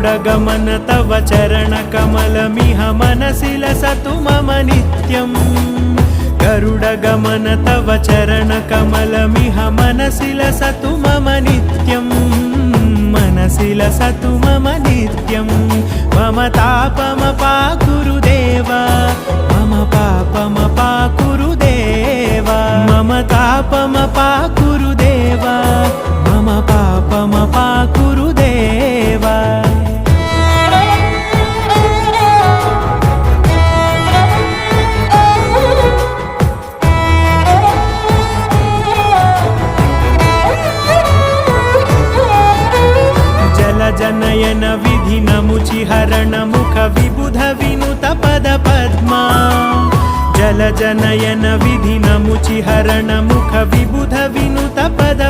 गरुडगमन तव चरणकमलमिह मनसि लसतु मम नित्यम् गरुडगमन तव चरणकमलमिह मनसि लसतु मम नित्यम् मनसि लसतु मम नित्यं मम तापमपाकुरुदेव मम पापमपाकुरुदेव मम तापमपाकुरुदेव मम पापमपाकुरुदेव जनयन विधि नमुचिहरण मुख विबुध विनुत पद पद्मा जल जनयन विधि नमुचिहरण मुख विबुध विनुत पद